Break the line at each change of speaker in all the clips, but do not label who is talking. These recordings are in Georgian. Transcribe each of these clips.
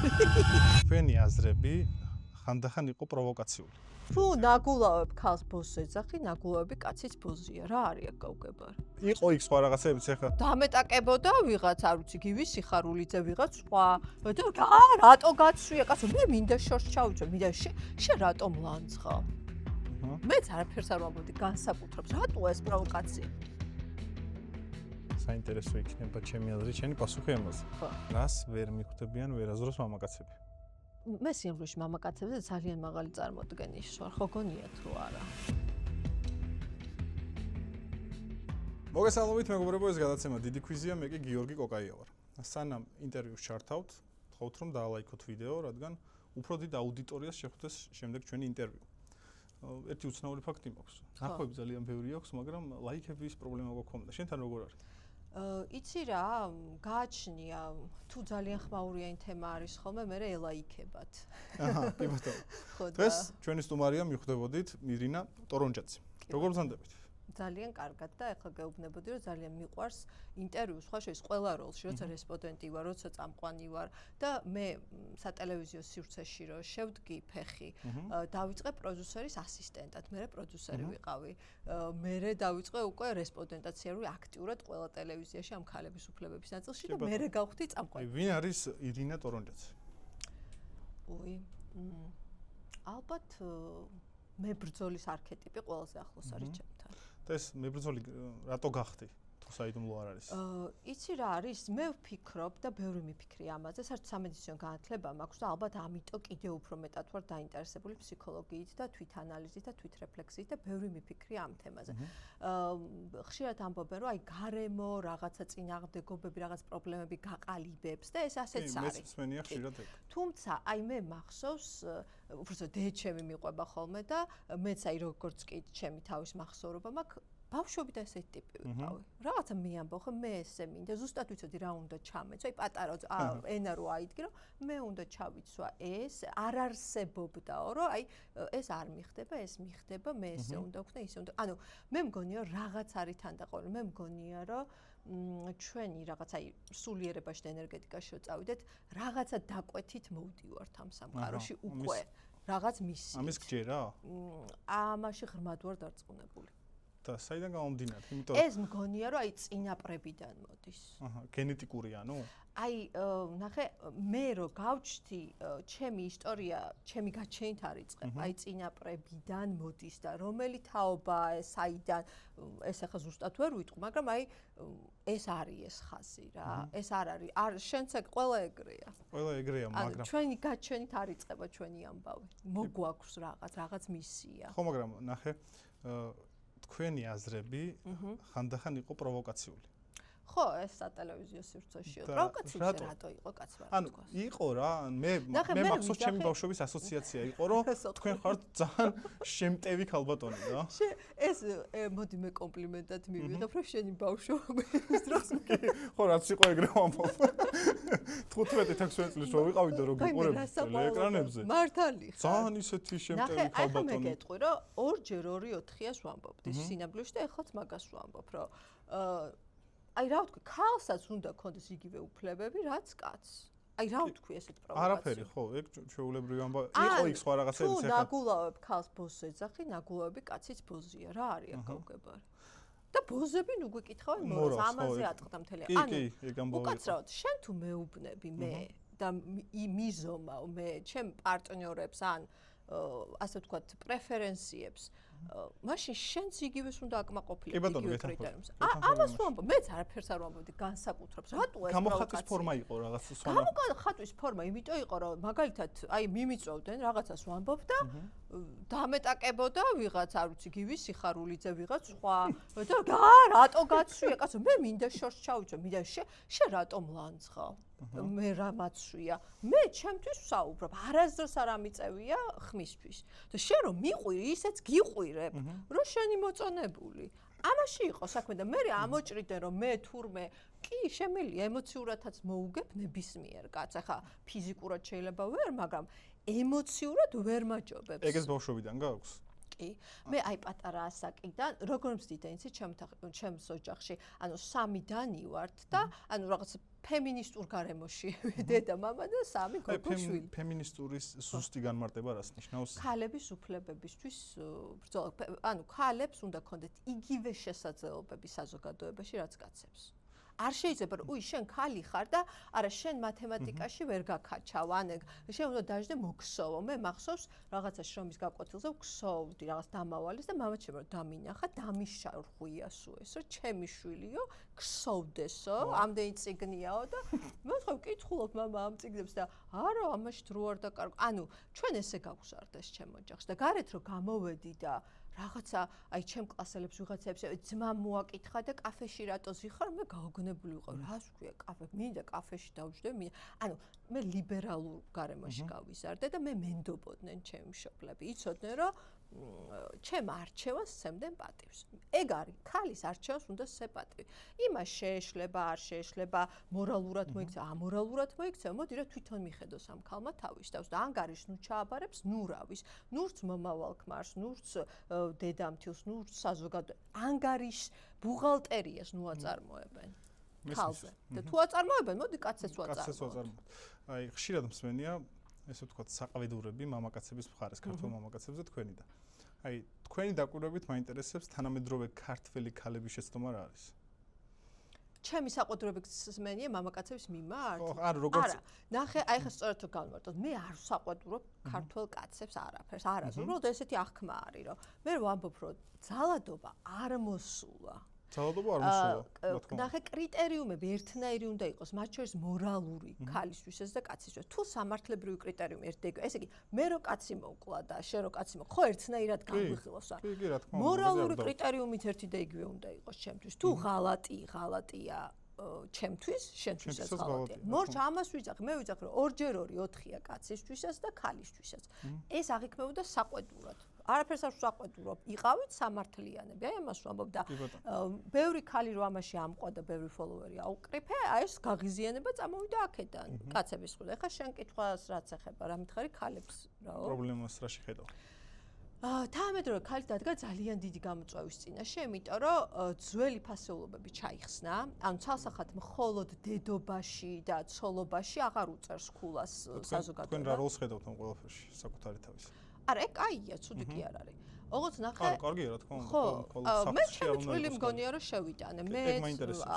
Თქვენი აზრები ხანდახან იყო პროვოკაციული.
თუ ნაგულავებ ქალს ბოზს ეძახი, ნაგულავები კაცის ბოზია. რა არის აქ გაუგებარი?
იყო იქ სხვა რაღაცებიც ახლა.
დამეტაკებოდა ვიღაც, არ ვიცი, გივი სიხარულიძე ვიღაც სხვა. და რატო გაცვია კაცო? მე მინდა შორს ჩავიწვე, მინდა შენ რატომ ლანძღავ? მეც არაფერს არ ვამბობდი განსაკუთრებს. რატოა ეს პროვოკაცია?
საინტერესო იქნება ჩემი აზრით, შენი პასუხი ამაზე.
ხო.
რას ვერ მიხვდებიან ვერაზროს მამაკაცები?
მე სიმბლუში მამაკაცებზე ძალიან მაღალი წარმოდგენის ვარ, ხო გონიათ რო არა.
მოგესალმებით მეგობრებო, ეს გადაცემა დიდი ქვიზია, მე კი გიორგი კოკაია ვარ. სანამ ინტერვიუს ჩართავთ, გთხოვთ რომ დაალაიქოთ ვიდეო, რადგან უფრო დიდ აუდიტორიას შეხვდეს შემდეგ ჩვენი ინტერვიუ. ერთი უცნაური ფაქტი მაქვს. ნახვები ძალიან ბევრი აქვს, მაგრამ ლაიქების პრობლემა გვაქვს. შენთან როგორ არის?
იცი რა, გააჩნია, თუ ძალიან ხმაურიანი თემა არის ხოლმე, მე ელაიქებათ.
აჰა, კი ბატონო. დღეს ჩვენი სტუმარია მიხვდებოდით მირინა ტორონჯაცი. როგორ ბრძანდებით?
ძალიან კარგად და ეხლა გეუბნებოდი, რომ ძალიან მიყვარს ინტერვიუ სხვა შორის ყველა როლში, როცა რესპონდენტი ვარ, როცა წამყვანი ვარ და მე სატელევიზიო სივრცეში რო შევდგი ფეხი, დავიწყე პროდიუსერის ასისტენტად, მე პროდიუსერი ვიყავი. მე დავიწყე უკვე რესპონდენტაციაში აქტიურად ყველა ტელევიზიაში ამ ქალების უფლებების ნაწილში და მე გავხდი წამყვანი.
ვინ არის ირინა ტორონჯაცი?
ალბათ მებრძოლის არქეტიპი ყველაზე ახლოს არის ჩემთან.
და ეს მებრძოლი რატო გახდი? თუ საიდუმლო არ არის.
იცი რა არის? მე ვფიქრობ და ბევრი მიფიქრი ამაზე, საერთოდ სამედიცინო განათლება მაქვს და ალბათ ამიტომ კიდევ უფრო მეტად ვარ დაინტერესებული ფსიქოლოგიით და თვითანალიზით და თვითრეფლექსიით და ბევრი მიფიქრი ამ თემაზე. ხშირად ამბობენ, რომ აი გარემო, რაღაცა წინააღმდეგობები, რაღაც პრობლემები გაყალიბებს და ეს ასეც არის.
მეც მსმენია ხშირად ეგ.
თუმცა აი მე მახსოვს, უბრალოდ დეჩემი მიყვება ხოლმე და მეც აი როგორც კი ჩემი თავის მახსოვრობა მაქვს ბავშვობიდან ესეთი ტიპი ვიყავი. რაღაცა მე ამბობ, ხო მე ესე მინდა, ზუსტად ვიცოდი რა უნდა ჩამეცვა, აი პატარა ენა რო აიდგინო, მე უნდა ჩავიცვა ეს, არ არსებობდაო, რომ აი ეს არ მიხდება, ეს მიხდება, მე ესე უნდა ვქნა, ისე უნდა. ანუ მე მგონია რაღაც არის თანდაყოლი, მე მგონია რომ ჩვენი რაღაც აი სულიერებაში და ენერგეტიკაში რო წავიდეთ, რაღაცა დაკვეთით მოვდივართ ამ სამყაროში უკვე, რაღაც მისიით.
ამის გჯერა?
ამაში ღრმად ვარ დარწმუნებული.
და საიდან გამომდინარე? იმიტომ
ეს მგონია რომ აი წინაპრებიდან მოდის.
აჰა, გენეტიკურია, ნუ?
აი ნახე, მე რო გავჩნდი, ჩემი ისტორია, ჩემი გაჩენით არ იწყება. აი წინაპრებიდან მოდის და რომელი თაობაა ეს, საიდან, ეს ახლა ზუსტად ვერ ვიტყვი, მაგრამ აი ეს არის ეს ხაზი რა. ეს არ არის, შენც ყველა ეგრეა.
ყველა ეგრეა, მაგრამ
ჩვენი გაჩენით არ იწყება ჩვენი ამბავი. მოგვაქვს რაღაც მისია.
ხო, მაგრამ ნახე, თქვენი აზრები ხანდახან იყო პროვოკაციული.
ხო, ეს სატელევიზიო სივრცეშია. პროვოკაცია რატო იყო კაცმა?
ანუ იყო რა, მე მახსოვს ჩემი ბავშვობის ასოციაცია იყო, რომ თქვენ ხართ ძალიან შემტევი ქალბატონი რა.
ეს მოდი მე კომპლიმენტად მივიღებ, რომ შენი ბავშვობის დროს
ხო, რაც იყო ეგრე ვამბობ. 15-16 წლის რო ვიყავი და რო გიყურებდი ტელეეკრანებზე.
მართალი ხარ.
ძალიან ისეთი შემტევი
ნახე, ახლა მე
ქალბატონი.
გეტყვი, რომ 2x2-4-ს ვამბობდი სინაბლეში და ეხლაც მაგას ვამბობ, რომ აი რა ვთქვი, ქალსაც უნდა ქონდეს იგივე უფლებები, რაც კაცს. აი რა ვთქვი ესეთ პროვოკაციას.
არაფერი ხო, ეგ ჩვეულებრივი ამბავი. იყო იქ სხვა რაღაცებიც
ახლა. თუ ნაგულავებ ქალს ბოზს ეძახი, ნაგულავები კაცის ბოზია. რა არის აქ გაუგებარი? და ბოზები ნუ გვიკითხავენ მორალს, ამაზე ატყდა მთელი.
კი, ეგ ამბავი.
უკაცრავად, შენ თუ მეუბნები მე და მიზომავ მე ჩემ პარტნიორებს ან ასე ვთქვათ, პრეფერენციებს, მაშინ შენც იგივეს უნდა აკმაყოფილებ იგივე კრიტერიუმს. ამას ვამბობ, მეც არაფერს არ ვამბობდი განსაკუთრებს. რატოა ეს
გამოხატვის ფორმა იყო რაღაც სხვა.
გამოხატვის ფორმა იმიტომ იყო, რომ მაგალითად, აი მიმიწვევდნენ რაღაცას ვამბობ და დამეტაკებოდა ვიღაც, არ ვიცი, გივი სიხარულიძე ვიღაც სხვა და რატო გაცვია კაცო? მე მინდა შორს ჩავიწვე, მინდა შენ რატომ ლანძღავ? მე რა მაცვია? მე ჩემთვის ვსაუბრობ, არასდროს არ ამიწევია ხმისთვის. და შენ რომ მიყვირი, ისეც გიყვირებ, რომ შენი მოწონებული. ამაში იყო საქმე და მე ამოჭრიდან რომ მე თურმე კი შემიძლია ემოციურადაც მოუგებ ნებისმიერ კაცს. ახლა ფიზიკურად შეიძლება ვერ, მაგრამ ემოციურად ვერ მაჯობებს.
ეგეც ბავშვობიდან გაქვს?
კი. მე აი პატარა ასაკიდან, როგორ მზდიდა იცი ჩემს ოჯახში, ანუ 3-დანი ვართ და ანუ რაღაც ფემინისტურ გარემოში დედა, მამა და 3 გოგოშვილი.
ფემინისტურის ზუსტი განმარტება რას ნიშნავს?
ქალების უფლებებისთვის ბრძოლა, ანუ ქალებს უნდა ქონდეთ იგივე შესაძლებლობები საზოგადოებაში, რაც კაცებს. არ შეიძლება რომ უი შენ ქალი ხარ და არა შენ მათემატიკაში ვერ გაქაჩავ ან შენ უნდა დაждე მოქსოვო მე მახსოვს რაღაცა შრომის გაკვეთილზე ვქსოვდი რაღაც დამავალეს და მამაც შემო დამინახა დამიშარხუია სულ ეს რომ ჩემი შვილიო ქსოვდესო ამდენი წიგნიაო და მე ხო ვკითხულობ მამა ამ წიგნებს და არა ამაში დრო არ დაკარგო ანუ ჩვენ ესე გავგზარდეს ჩემ ოჯახში და გარეთ რომ გამოვედი და რაღაცა აი ჩემ კლასელებს ვიღაცებს ძმა მოაკითხა და კაფეში რატო ზიხარ მე გაოგნებული ვიყავ რას ვქვია კაფე მინდა კაფეში დავждე ანუ მე ლიბერალურ გარემოში გავიზარდე და მე მენდობოდნენ ჩემი მშობლები იცოდნენ რომ ჩემ არჩევას სცემდნენ პატივს ეგ არის ქალის არჩევას უნდა სცე პატივი იმას შეეშლება არ შეეშლება მორალურად მოიქცე ამორალურად მოიქცე მოდი რა თვითონ მიხედოს ამ ქალმა თავის თავს და ანგარიშს ნუ ჩააბარებს ნურავის ნურც მომავალ ქმარს ნურც დედამთილს ნურც საზოგადოებას ანგარიშს ბუღალტერიას ნუ აწარმოებენ ქალზე და თუ აწარმოებენ მოდი კაცებს ვაწარმოებთ
აი ხშირად მსმენია ესე ვთქვათ საყავედურები მამაკაცების მხარეს ქართულ მამაკაცებზე თქვენი და აი თქვენი დაკვირვებით მაინტერესებს თანამედროვე ქართველი ქალების შეცდომა რა არის
ჩემი საყვედურებით მსმენია მამაკაცების მიმართ
არა როგორც
არა ნახე აი ხა სწორად თუ განვარტოთ მე არ ვსაყვედურობ ქართველ კაცებს არაფერს არას უბრალოდ ესეთი აღქმა არის რომ მე ვამბობ რომ ძალადობა არ მოსულა
ძალადობა არ მოსულა
ნახე კრიტერიუმები ერთნაირი უნდა იყოს მათ შორის მორალური ქალისთვისაც და კაცისთვის თუ სამართლებრივი კრიტერიუმი ერთდაიგო ესე იგი მე რო კაცი მოკლა და შენ რო კაცი მოკლა ხო ერთნაირად გამგვიხილავს
კი რა თქმა უნდა
მორალური კრიტერიუმით ერთი და იგივე უნდა იყოს ჩემთვის თუ ღალატია ჩემთვის შენთვისაც ღალატია მორჩა ამას ვიძახ მე ვიძახ რომ 2x2 4-ია კაცისთვისაც და ქალისთვისაც ეს აღიქმებოდა საყვედურად არაფერს არ ვსაყვედურობ იყავით სამართლიანები აი ამას ვამბობ და ბევრი ქალი რო ამაში ამყვა და ბევრი ფოლოვერი აუკრიფე აი ეს გაღიზიანება წამოვიდა აქედან კაცების ხუდა ეხა შენ კითხვას რაც ეხება რა მითხარი ქალებს რაო
პრობლემას რა შეხედავ
თანამედროვე ქალი დადგა ძალიან დიდი გამოწვევის წინაშე, იმიტომ რომ ძველი ფასეულობები ჩაიხსნა, ანუ ცალსახად მხოლოდ დედობაში და ცოლობაში აღარ უწევს ქულას საზოგადოება.
თქვენ რა როლს ხედავთ ამ ყველაფერში საკუთარი თავის?
არა, ეგ კაია, ცუდი კი არ არის. ოღონდ ნახე
კარგია რა თქმა უნდა
ხო მე ჩემი წვლილი მგონია რომ შევიტანე მე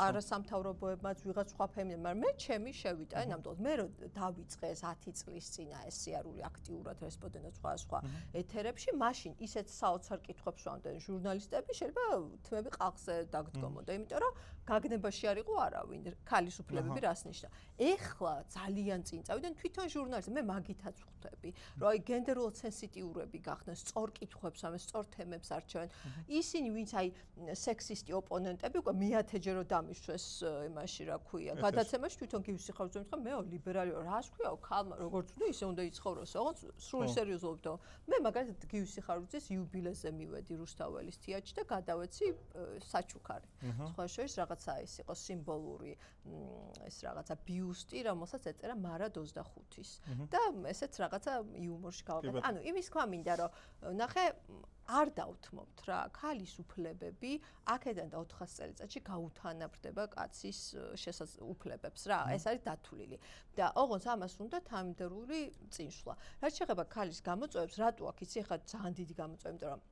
არასამთავრობოებმაც ვიღაც სხვა ფემინისტ მაგრამ მე ჩემი შევიტანე ნამდვილად მე რომ დავიწყეს 10 წლის წინა ეს სიარული აქტიურად რესპონდენტად სხვა ეთერებში მაშინ ისეთ საოცარ კითხვებს ვამდენ ჟურნალისტები შეიძლება თმები ყალხზე დაგდგომოდა იმიტომ რომ გაგნებაში არ იყო არავინ ქალის უფლებები რას ნიშნავს ეხლა ძალიან წინ წავიდან თვითონ ჟურნალისტები მე მაგითაც ვხვდები რომ აი გენდერულად სენსიტიურები გახდნენ სწორ კითხვებს ამ სწორ თემებს არჩევენ. ისინი ვინც აი სექსისტი ოპონენტები უკვე მეათეჯერ რომ დამისვეს იმაში რა ქვია. გადაცემაში თვითონ გივსიხავთ რომ მე ლიბერალი ვარ. რას ქვია ქალმა როგორც უნდა ისე უნდა იცხოვროს. ოღონდ სრული სერიოზულობით მე მაგალითად გივსიხავთ იუბილეზე მივედი რუსთაველის თეატრში და გადავეცი საჩუქარი. სხვა შორის რაღაცა ის იყო სიმბოლური ეს რაღაცა ბიუსტი რომელსაც ეწერა მარად 25-ის და ესეც რაღაცა იუმორში გავაკეთე. ანუ იმის თქვა მინდა რომ ნახე არ დავთმობთ რა ქალის უფლებები აქედან და 400 წელიწადში გაუთანაბრდება კაცის უფლებებს რა ეს არის დათვლილი და ოღონდ ამას უნდა თანამედროვე წინსვლა რაც შეეხება ქალის გამოწვევებს რატო აქ იცი ხა ძალიან დიდი გამოწვევა იმიტომ რომ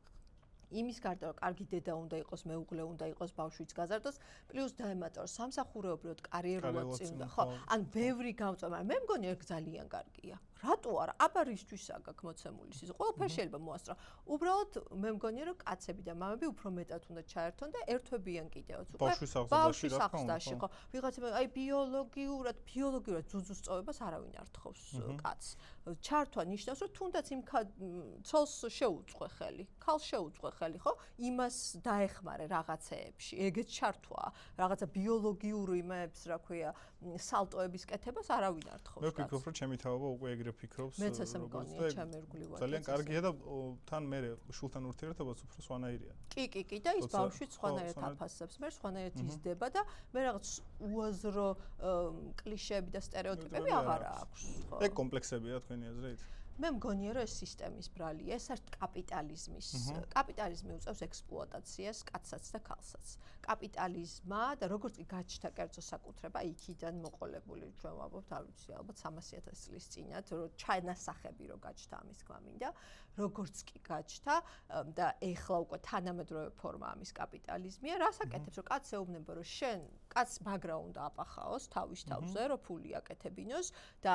იმის გარდა რომ კარგი დედა უნდა იყოს მეუღლე უნდა იყოს ბავშვიც გაზარდოს პლუს დაემატა რომ სამსახურეობრივად კარიერულად წინ უნდა ხო ან ბევრი გამოწვევა მე მგონი ეგ ძალიან კარგია რატო არა აბა რისთვისაა გაქვს მოცემული სიზო ყველაფერი შეიძლება მოასწრო უბრალოდ მე მგონია რომ კაცები და მამები უფრო მეტად უნდა ჩაერთონ და ერთვებიან კიდევაც უკვე ბავშვის აღზრდაში ხო ვიღაცები აი ბიოლოგიურად ძუძუს წოვებას არავინ არ თხოვს კაცს ჩართვა ნიშნავს რომ თუნდაც იმ ცოლს შეუწყვე ხელი ქალს შეუწყვე ხელი ხო იმას დაეხმარე რაღაცეებში ეგეც ჩართვაა რაღაცა ბიოლოგიური იმებს რა ქვია სალტოების კეთებას არავინ არ თხოვს
მე ვფიქრობ რომ ჩემი თავობა უკვე ეგრე ფიქრობს
მეც ესე მგონია ჩემი ერგულივად
ძალიან კარგია და თან მე შულთან ურთიერთობაც უფრო სხვანაირია
კი და ის ბავშვიც სხვანაირად აფასებს მე სხვანაირად იზრდება და მე რაღაც უაზრო კლიშეები და სტერეოტიპები აღარ აქვს
ეგ კომპლექსებია თქვენი აზრით
მე მგონია რომ ეს სისტემის ბრალია, ეს არის კაპიტალიზმის. კაპიტალიზმი უწევს ექსპლუატაციას კაცსაც და ქალსაც. კაპიტალიზმა და როგორც კი გაჩნდა კერძო საკუთრება, იქიდან მოყოლებული ჩვენ ვამბობთ, არ ვიცი, ალბათ 300,000 წლის წინათ, რომ ჩანასახები რო გაჩნდა ამის თქმა მინდა, როგორც კი გაჩნდა და ეხლა უკვე თანამედროვე ფორმა ამის კაპიტალიზმია, რას აკეთებს, რომ კაცს ეუბნება, რომ შენ კაცს მაგრა უნდა აპახაოს თავის თავზე, რომ ფული აკეთებინოს და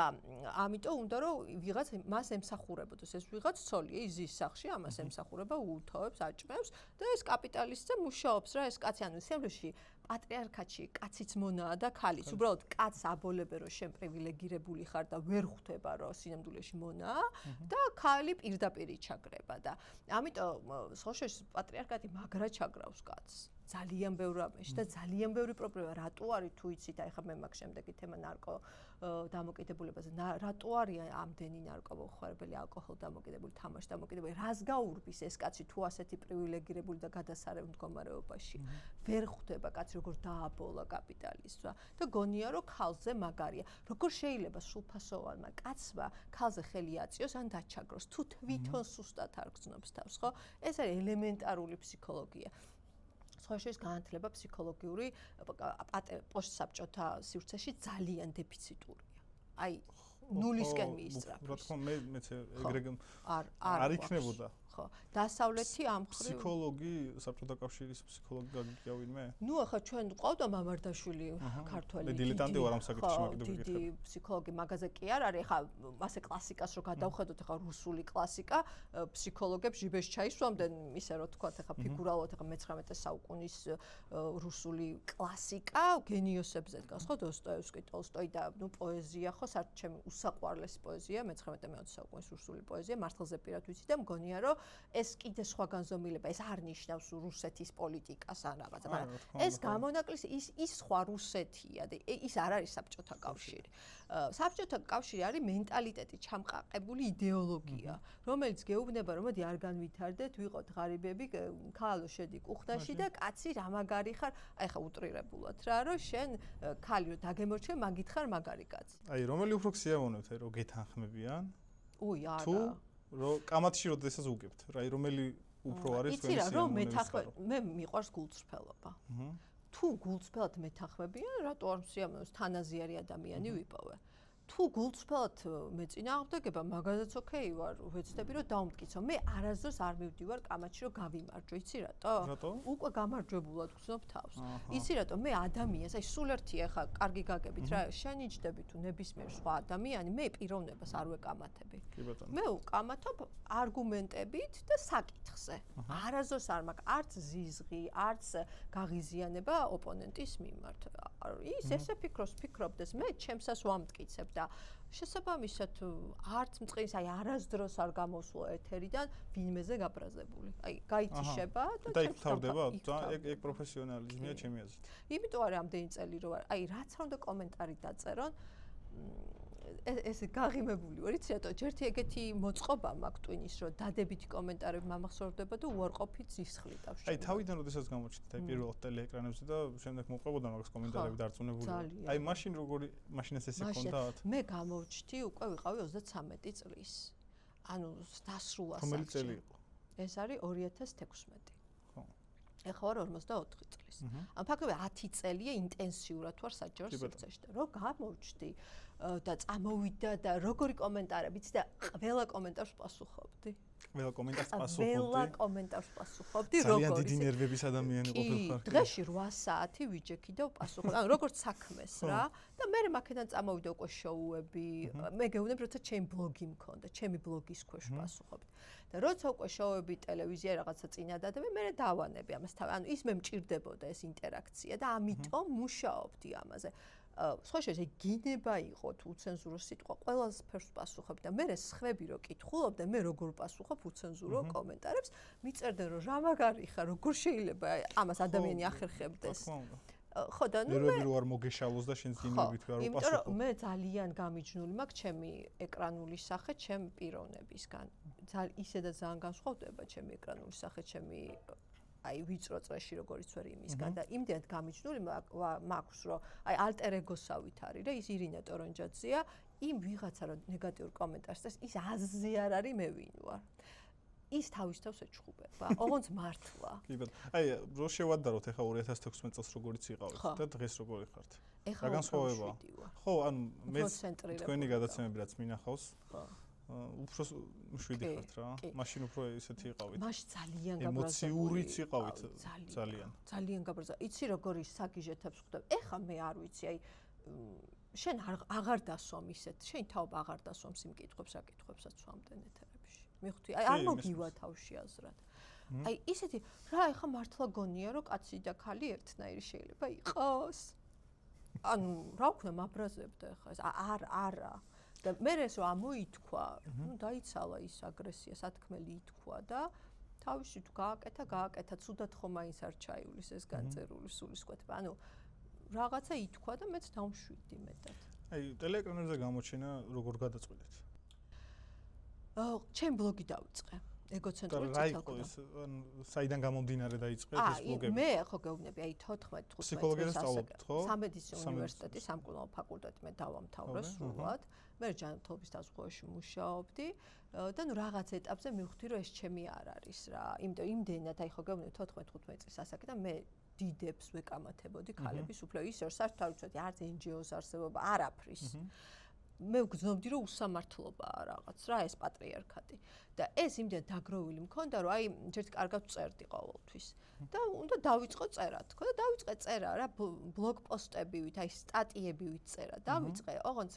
ამიტომ უნდა რომ ვიღაც მას ემსახურებოდეს. ეს ვიღაც ცოლია იზის სახში, ამას ემსახურება, უთოვებს, აჭმევს და ეს კაპიტალისტზე მუშაობს რა, ეს კაცი ანუ სემლში პატრიარქატში კაციც მონაა და ქალიც. უბრალოდ კაცს აბოლებენ რომ შენ პრივილეგირებული ხარ და ვერ ხვდება რომ სინამდვილეში მონაა და ქალი პირდაპირ ჩაგრება და ამიტომ სოციალში პატრიარქატი მაგრა ჩაგრავს კაცს. ძალიან ბევრ რამეში და ძალიან ბევრი პრობლემა რატო არის თუ იცით აი ხა მე მაგ შემდეგი თემა ნარკო დამოკიდებულებაზე რატო არის ამდენი ნარკომოხმარებელი ალკოჰოლ დამოკიდებული თამაში დამოკიდებული რას გაურბის ეს კაცი თუ ასეთი პრივილეგირებული და გადასარევ მდგომარეობაში ვერ ხვდება კაცი როგორ დააბოლა კაპიტალიზმს და გონია რომ ქალზე მაგარია როგორ შეიძლება სრულფასოვანმა კაცმა ქალზე ხელი აწიოს ან დაჩაგროს თუ თვითონ სუსტად არ გრძნობს თავს ხო ეს არის ელემენტარული ფსიქოლოგია სხვაშორის განათლება ფსიქოლოგიური პოსტსაბჭოთა სივრცეში ძალიან დეფიციტურია. აი ნულისკენ მიისწრაფეს.
რა თქმა უნდა მეც ეგრე არ იქნებოდა.
ხო, დასავლეთი ამ ხრივ
ფსიქოლოგი, საბჭოთა კავშირის ფსიქოლოგი გაგიგია ვინმე?
ნუ ახლა ჩვენ ყავდა მამარდაშვილი ქართველი.
მე დილეტანტი ვარ ამ საკითხში, მაგით ვიგებ.
დიდი ფსიქოლოგი მაგაზე კი არ არის. ახლა მასე კლასიკას რო გადავხედოთ, ახლა რუსული კლასიკა, ფსიქოლოგებს ჟიბეს ჩაისვამდნენ, ისე რომ თქვათ, ახლა ფიგურალურად ახლა მე-19 საუკუნის რუსული კლასიკა, გენიოსებზე დგას, ხო, დოსტოევსკი, ტოლსტოი და ნუ პოეზია, ხო, საერთოდ ჩემი უსაყვარლესი პოეზია, მე-19 საუკუნის რუსული პოეზია, მართლზე პირად ვიცი და მგონია რომ ეს კიდე სხვა განზომილება, ეს არ ნიშნავს რუსეთის პოლიტიკას ან რაღაცა, მაგრამ ეს გამონაკლისი ის სხვა რუსეთია და ის არ არის საბჭოთა კავშირი. საბჭოთა კავშირი არის მენტალიტეტი ჩამყაყებული იდეოლოგია, რომელიც გეუბნება რომ მოდი არ განვითარდეთ, ვიყოთ ღარიბები, ქალო შედი კუხტაში და კაცი რა მაგარი ხარ, აი ხა უტრირებულად რა, რომ შენ ქალი რო დაგემორჩენ, მაგით ხარ მაგარი კაცი.
აი რომელი უფრო ქსიამოვნებთ, რომ გეთანხმებიან?
უი არა.
თუ რომ კამათში როდესაც უგებთ, რა რომელი უფრო არის
თქვენი სიამოვნების მე მიყვარს გულწრფელობა. თუ გულწრფელად მეთანხმებიან, რატო არ სიამოვნებს თანაზიარი ადამიანი ვიპოვე. თუ გულწრფელად მეწინააღმდეგება, მაგაზეც ოკეი ვარ, ვეცდები რომ დავმტკიცო. მე არასდროს არ მივდივარ კამათში რომ გავიმარჯვო, იცი რატო? უკვე გამარჯვებულად გრძნობ თავს. იცი რატო? მე ადამიანს, აი სულ ერთია ხა, კარგი გაგებით რა, შენიშდები თუ ნებისმიერ სხვა ადამიანი, მე პიროვნებას არ ვეკამათები. მე ვკამათობ არგუმენტებით და საკითხზე. არასდროს არ მაქვს არც ზიზღი, არც გაღიზიანება ოპონენტის მიმართ. ის ესე ფიქრობდეს, მე ჩემსას ვამტკიცებ და შესაბამისად არც მწყის, აი არასდროს არ გამოსვლა ეთერიდან ვინმეზე გაბრაზებული. აი გაიციშება და
ჩემს თავდება, ეგ პროფესიონალიზმია ჩემი აზრით.
იმიტომ არის ამდენი წელი რომ აი რაც არ უნდა კომენტარი დაწერონ ეს გაღიმებული ვარ, იცი რატო? ჯერთი ეგეთი მოწყობა მაქვს ტვინის, რომ დადებითი კომენტარები მამახსოვრდება და უარყოფით ზისხლი დავშენ.
აი თავიდან როდესაც გამოჩნდით აი პირველად ტელეეკრანებზე და შემდეგ მოყვებოდა მაგას კომენტარები დარწმუნებული. აი მაშინ როგორი მაშინაც ესე ჰქონდათ?
მე გამოვჩდი, უკვე ვიყავი 33 წლის. ანუ დასრულა საქმე.
რომელი წელი იყო?
ეს არის 2016. ეხლა ვარ 44 წლის. ან ფაქტობრივად 10 წელია ინტენსიურად ვარ საჯარო სივრცეში და რო გამოვჩდი და წამოვიდა და როგორი კომენტარებიც და ყველა კომენტარს პასუხობდი.
ყველა კომენტარს პასუხობდი.
ყველა კომენტარს პასუხობდი, როგორი.
ძალიან დიდი ნერვების ადამიანი ყოფილიყარ.
დღეში 8 საათი ვიჯექი და ვპასუხობდი. ანუ როგორც საქმეს რა და მე მაქედან წამოვიდა უკვე შოუები. მე გეუბნები, როცა ჩემი ბლოგი მქონდა, ჩემი ბლოგის ქვეშ ვპასუხობდი. და როცა უკვე შოუები ტელევიზია რაღაცა წინადადები, მე დავანები ამას თავი. ანუ ის მე მჭირდებოდა ეს ინტერაქცია და ამიტომ მუშაობდი ამაზე. სხვა შეიძლება გინება იყო თუ უცენზურო სიტყვა ყველას ფერს პასუხობ და მე სხვები რო კითხულობდნენ მე როგორ პასუხობ უცენზურო კომენტარებს მიწერდნენ რომ რა მაგარი ხარ როგორ შეიძლება ამას ადამიანი ახერხებდეს ხო და ნუ
მე რო არ მოგეშალოს და შენ ძინებით არ
უპასუხო იმიტომ რომ მე ძალიან გამიჯნული მაქვს ჩემი ეკრანული სახე ჩემი პიროვნებისგან ისედაც ძალიან განსხვავდება ჩემი ეკრანული სახე ჩემი აი ვიწრო წრეში როგორიც ვერ იმისგან და იმდენად გამიჯნული მაქვს რომ აი ალტერ ეგოსავით არის რა ის ირინა ტორონჯაძეა იმ ვიღაცა რომ ნეგატიურ კომენტარს წეს ის აზზე არ არის მე ვინ ვარ ის თავის თავს ეჩხუბება ოღონდ მართლა
კი ბატონო აი რო შევადაროთ ახლა 2016 წელს როგორიც იყავით და დღეს როგორი ხართ რა განსხვავებაა ხო ანუ მე თქვენი გადაცემები რაც მინახავს ხო უფრო 7 ხართ რა მაშინ უფრო ისეთი იყავით
მაშინ ძალიან
ემოციურიც იყავით
ძალიან გაბრაზა იცი როგორი საგიჟეთებს ხვდები ეხა მე არ ვიცი აი შენ აღარ დასვამ ისეთ შენ თავ აღარ დასვამ იმ კითხვებს აკითხვებსაც სვამდნენ ეთერებში მიხთი აი არ მოგივა თავში აზრად აი ისეთი რა ეხა მართლა გონია რომ კაცი და ქალი ერთნაირი შეიძლება იყოს ანუ რა ვქნა მაბრაზებდა ეხა ეს არა და მე ეს რომ ამოითქვა, ნუ დაიცალა ის აგრესია, სათქმელი ითქვა და თავში თუ გააკეთა, ცუდად ხომ მაინც არ ჩაივლის ეს განწერული სულისკვეთება. ანუ რაღაცა ითქვა და მეც დავმშვიდი მეტად.
აი, ტელეეკრანებზე გამოჩენა როგორ გადაწყვეტეთ?
ჩემ ბლოგი დავიწყე. ეგოცენტრული
ციტალკონა. საიდან გამომდინარე დაიწყეთ ეს ბლოგები?
მე ხო გეუბნები, აი 14-15 წელს სამედიცინო უნივერსიტეტის სამკურნალო ფაკულტეტი მე დავამთავრე სრულად. მე ჯანმრთელობის დაზღვევაში მუშაობდი და ნუ რაღაც ეტაპზე მივხვდი რომ ეს ჩემი არ არის რა. იმიტომ იმდენად აი ხო გეუბნები 14-15 წლის ასაკი და მე დიდებს ვეკამათებოდი ქალების უფლება ის რომ საერთოდ არ ვიცოდი არც NGO-ს არსებობა არაფრის. მე ვგრძნობდი რომ უსამართლობაა რაღაც რა ეს პატრიარქატი და ეს იმდენ დაგროვილი მქონდა რომ აი ჯერ კარგად წერდი ყოველთვის და უნდა დავიწყო წერა თქო და დავიწყე წერა რა ბლოგ პოსტებივით აი სტატიებივით წერა დავიწყე ოღონდ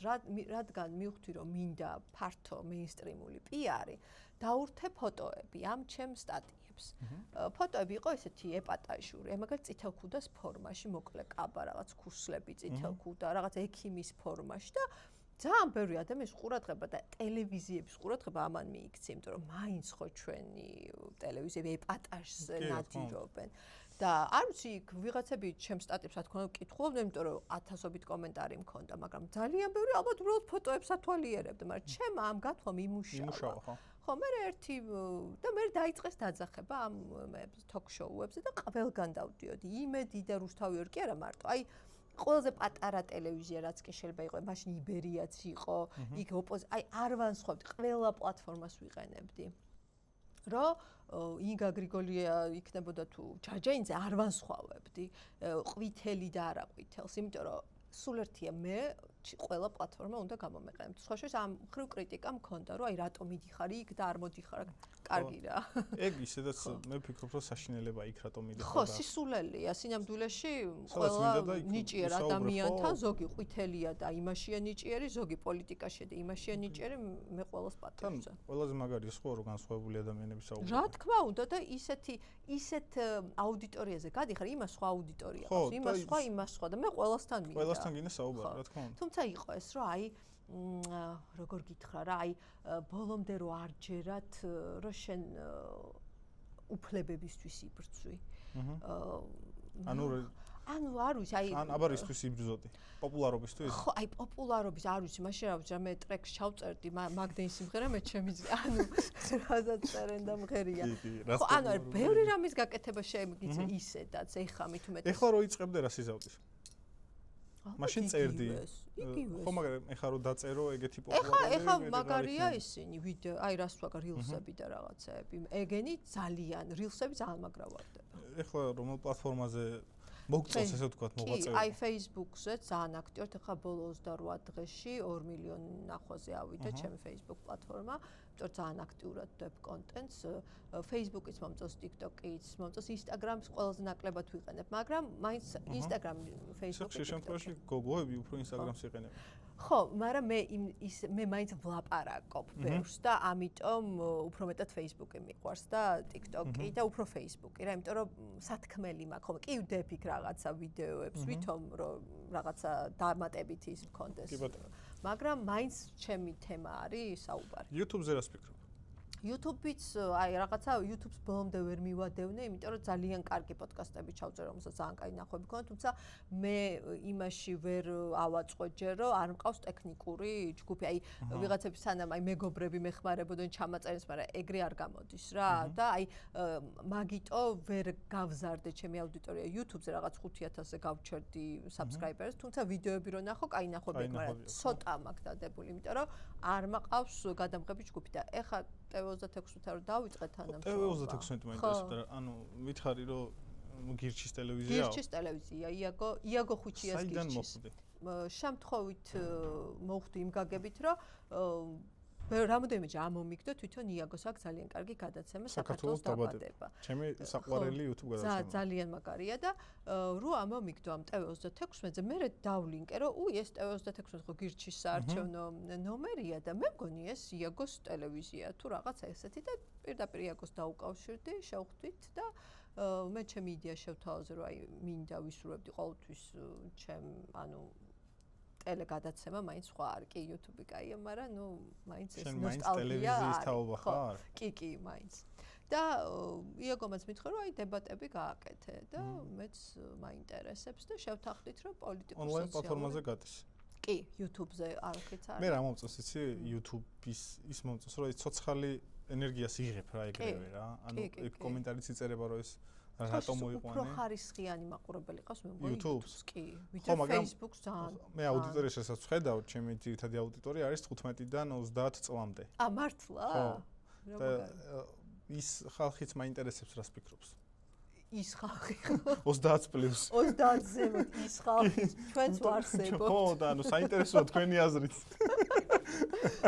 რადგან მივხვდი რომ მინდა ფართო მეინსტრიმული პიარი დაურთე ფოტოები ამ ჩემ სტატიებს ფოტოები იყო ესეთი ეპატაჟური აი მაგალითად წითელქუდას ფორმაში მოკლე კაბა რაღაც ქუსლები წითელქუდა რაღაც ექიმის ფორმაში და ძალიან ბევრი ადამიანის ყურადღება და ტელევიზიების ყურადღება ამან მიიქცია, იმიტომ რომ მაინც ხო ჩვენი ტელევიზიები ეპატაჟს ნადირობენ. და არ ვიცი, ვიღაცები ჩემს სტატიებს რა თქმა უნდა კითხულობდნენ, იმიტომ რომ 1000-ობით კომენტარი მქონდა, მაგრამ ძალიან ბევრი ალბათ უბრალოდ ფოტოებს ათვალიერებდა, მაგრამ ჩემ ამ გათვლამ იმუშავა. ხო, მე ერთი და მე დაიწყეს დაძახება ამ თოქ-შოუებზე და ყველგან დავდიოდი. იმედი და რუსთავი კი არა მარტო, აი ყველაზე პატარა ტელევიზია რაც კი შეიძლება იყო, მაშინ იბერიაც იყო, იქ აი არ ვანსხვავდი, ყველა პლატფორმას ვიყენებდი. რომ ინგა გრიგოლია იქნებოდა თუ ჯაჯაინძე არ ვანსხვავებდი, ყვითელი და არა ყვითელს, იმიტომ რომ სულ ერთია მე ყველა პლატფორმა უნდა გამომეყენებდე. სხვა შორის ამ ხრივ კრიტიკა მქონდა, რომ აი რატომ მიდიხარ იქ და არ მოდიხარ, კარგი რა.
ეგ ისედაც მე ვფიქრობ, რომ საშინელება იქ რატომ მიდიხარ.
ხო, სისულელია, სინამდვილეში ყველა ნიჭიერ ადამიანთან ზოგი ყვითელია და იმაშია ნიჭიერი, ზოგი პოლიტიკაშია და იმაშია ნიჭიერი, მე ყველას პატივს.
ყველაზე მაგარი ის ხო რომ განსხვავებული ადამიანები საუბრობენ.
რა თქმა უნდა და ისეთ აუდიტორიაზე გადიხარ, იმას სხვა აუდიტორია აქვს, იმას სხვა და მე ყველასთან მინდა.
ყველასთან გინდა საუბარი, რა თქმა უნდა.
თუმცა იყო ეს რომ აი როგორ გითხრა რა აი ბოლომდე რო არ ჯერათ რომ შენ უფლებებისთვის იბრძვი. ანუ არ ვიცი აი
ან აბარისთვის იბრძოდი პოპულარობისთვის?
ხო, აი პოპულარობის არ ვიცი, მაშინ რა ვიცი, მე ტრეკს ჩავწერდი, მაგდენის სიმღერა მე ჩემი ანუ რაზად წერენ და მღერია. ხო, ანუ ბევრი რამის გაკეთება შემიგიწე ისედაც ეხა მით უმეტეს.
ეხლა რო იწყებდე რა სიზავდის? მაშინ წერდი. ხო, მაგრამ ეხლა რო დაწერო ეგეთი პოპულარობები.
ეხა მაგარია ისინი ვიდეო, აი რას ვაგარ რილსები და რაღაცეები. ეგენი ძალიან რილსები ძალიან მაგრა ვარდება.
ეხლა რომელ პლატფორმაზე მოგწონს ესე ვთქვათ მოღვაწეობა?
კი, აი Facebook-ზე ძალიან აქტიურად ეხლა ბოლო 28 დღეში 2 მილიონი ნახვაზე ავიდა ჩემი Facebook პლატფორმა. იმიტომ ძალიან აქტიურად ვდებ კონტენტს. Facebook-იც მომწონს, TikTok-იც მომწონს, Instagram-ს ყველაზე ნაკლებად ვიყენებ, მაგრამ მაინც Instagram, Facebook-ი.
ხშირ შემთხვევაში გოგოები უფრო Instagram-ს იყენებენ.
ხო, მაგრამ მე მაინც ვლაპარაკობ ბევრს და ამიტომ უფრო მეტად Facebook-ი მიყვარს და TikTok-ი და უფრო Facebook-ი რა, იმიტომ რომ სათქმელი მაქვს ხოლმე. კი ვდებ იქ რაღაცა ვიდეოებს, ვითომ რომ რაღაცა დამატებით ის მქონდეს. მაგრამ მაინც ჩემი თემა არის საუბარი.
YouTube-ზე რას ფიქრობ?
YouTube-იც აი რაღაცა YouTube-ს ბოლომდე ვერ მივადევნე, იმიტომ რომ ძალიან კარგი პოდკასტები ჩავწერე, რომელსაც ძალიან კაი ნახვები ქონდა, თუმცა მე იმაში ვერ ავაწყო ჯერ, რომ არ მყავს ტექნიკური ჯგუფი. აი ვიღაცები სანამ აი მეგობრები მეხმარებოდნენ ჩამაწერეს, მაგრამ ეგრე არ გამოდის რა და აი მაგიტო ვერ გავზარდე ჩემი აუდიტორია YouTube-ზე რაღაც 5000-ზე გავჩერდი subscribers, თუმცა ვიდეოები რო ნახო, კაი ნახვები აქვს, მაგრამ ცოტა მაქვს დადებული, იმიტომ რომ არ მაყავს გადამღები ჯგუფი და ეხა TV26-თან რომ დავიწყე თანამშრომლობა.
TV26-ით მაინტერესებდა, ანუ მითხარი რომ გირჩის ტელევიზიაა?
გირჩის ტელევიზია, იაგო ხუჩიას გირჩის.
საიდან მოხვდი?
შემთხვევით მოვხვდი იმ გაგებით, რომ რამოდენიმეჯერ ამომიგდო თვითონ იაგოს აქვს ძალიან კარგი გადაცემა საქართველოს დაბადება.
ჩემი საყვარელი YouTube გადაცემა.
ძალიან მაგარია და რო ამომიგდო ამ TV26-ზე, მე დავლინკე, რომ ეს TV26 ხო გირჩის საარჩევნო ნომერია და მე მგონი ეს იაგოს ტელევიზია თუ რაღაცა ესეთი და პირდაპირ იაგოს დაუკავშირდი, შევხვდით და მე ჩემი იდეა შევთავაზე, რომ აი მინდა ვისურვებდი ყოველთვის ანუ ტელეგადაცემა მაინც სხვა არ კი YouTube-ი კაია, მაგრამ ნუ მაინც ეს ნოსტალგია
ტელევიზიის თაობა ხარ?
კი, მაინც. და იაგომაც მითხრა, რომ აი დებატები გააკეთე და მეც მაინტერესებს და შევთანხმდით, რომ პოლიტიკურ
ონლაინ პლატფორმაზე გადის.
კი, YouTube-ზე არაფრით არ.
მე რა მომწონს იცი YouTube-ის ის მომწონს, რომ ის ცოცხალი ენერგიას იღებ რა ეგრევე რა. ანუ ეგ კომენტარიც იწერება, რომ ეს რატომ მოიყვანე?
უფრო ხარისხიანი მაყურებელი ყავს მე მგონი
YouTube-ს.
კი, ვიდრე Facebook-ს ძალიან.
მე აუდიტორიის შესაძლოა ვხედავ, ჩემი ძირითადი აუდიტორია არის 15-დან 30 წლამდე.
მართლა?
ხო. და ის ხალხიც მაინტერესებს რას ფიქრობს.
ის ხალხი
30 პლუს
30 ზემოთ ის ხალხი ჩვენც ვარსებობთ.
ხო და ანუ საინტერესოა თქვენი აზრით.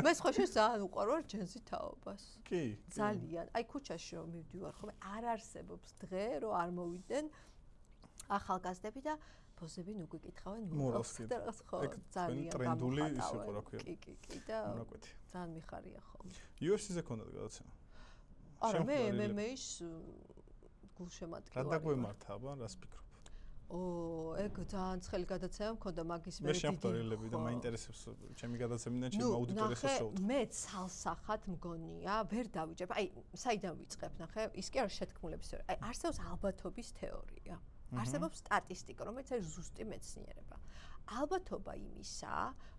მე სხვა შეს ძალიან უყვარვარ ჯენზი თაობას.
კი.
ძალიან. აი ქუჩაში რომ მივდივარ ხოლმე არ არსებობს დღე რომ არ მოვიდნენ ახალგაზრდები და ბოზები ნუ გიკითხავენ
მორალს
და რაღაც ხო ძალიან
ტრენდული ის იყო რა ქვია.
კი და
მონაკვეთი.
ძალიან მიხარია ხოლმე.
UFC-ზე ქონდა გადაცემა.
არა მე MMA-ს გულშემატკივარი.
რა დაგვემართა აბა რას ფიქრობ?
ეგ ძალიან ცხელი გადაცემა მქონდა მაგის
მე შემხდარელები და მაინტერესებს ჩემი გადაცემიდან ჩემი აუდიტორიასაც შევუდგა.
მე ცალსახად მგონია, ვერ დავიჯერებ. აი, საიდან ვიწყებ, ნახე, ის კი არ შეთქმულების თეორია. აი, არსებობს ალბათობის თეორია. არსებობს სტატისტიკა, რომელიც არის ზუსტი მეცნიერება. ალბათობა იმისა,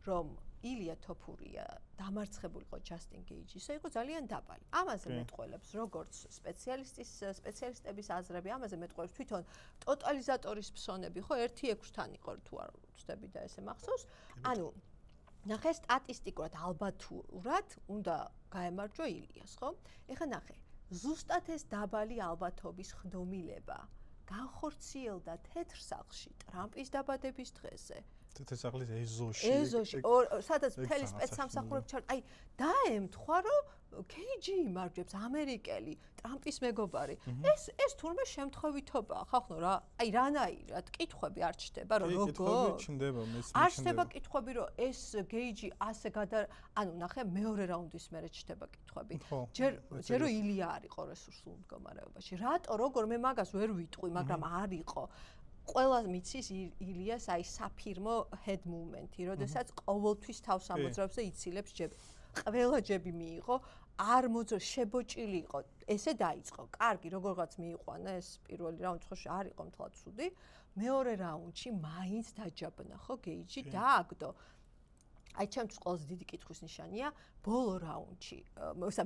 რომ ილია თოფურია დამარცხებულიყო ჯასტინ გეიჯისა, იყო ძალიან დაბალი. ამაზე მეტყველებს როგორც სპეციალისტების აზრები, ამაზე მეტყველებს თვითონ ტოტალიზატორის ფსონები, ხო 1/6-თან იყო თუ არ ვცდები და ესე მახსოვს. ანუ ნახე სტატისტიკურად ალბათურად უნდა გაემარჯვა ილიას, ხო? ეხლა ნახე, ზუსტად ეს დაბალი ალბათობის ხდომილება განხორციელდა თეთრ სახლში ტრამპის დაბადების დღეზე.
თეთრ სახლის ეზოში.
სადაც მთელი სპეცსამსახურები ჩარდა. აი, დაემთხვა, რომ KG იმარჯვებს ამერიკელი, ტრამპის მეგობარი. ეს თურმე შემთხვევითობაა, ხახნო რა. აი, რანაირად კითხვები არ ჩდება, რომ როგორ?
კითხვები ჩნდება, მეც
არ ჩნდება კითხვები, რომ ეს KG ასე ანუ ნახე მეორე რაუნდის მერე ჩნდება კითხვები. ჯერ რომ ილია არ იყო რესურსულ მდგომარეობაში. რატო, როგორ მე მაგას ვერ ვიტყვი, მაგრამ არ იყო. ყველა მიცის ილიას აი საფირმო head movement-ი, როდესაც ყოველთვის თავს ამოძრავს და იცილებს ჯები. ყველა ჯები მიიღო, არ მოძრ შებოჭილი იყო. ესე დაიწყო. კარგი, როგორღაც მიიყვანა ეს პირველი რაუნდი, ხო არ იყო მთლად ცუდი. მეორე რაუნდში მაინც დაჯაბნა, ხო, გეიჯი დააგდო. აი ჩემთვის ყველაზე დიდი კითხვის ნიშანია ბოლო რაუნდში,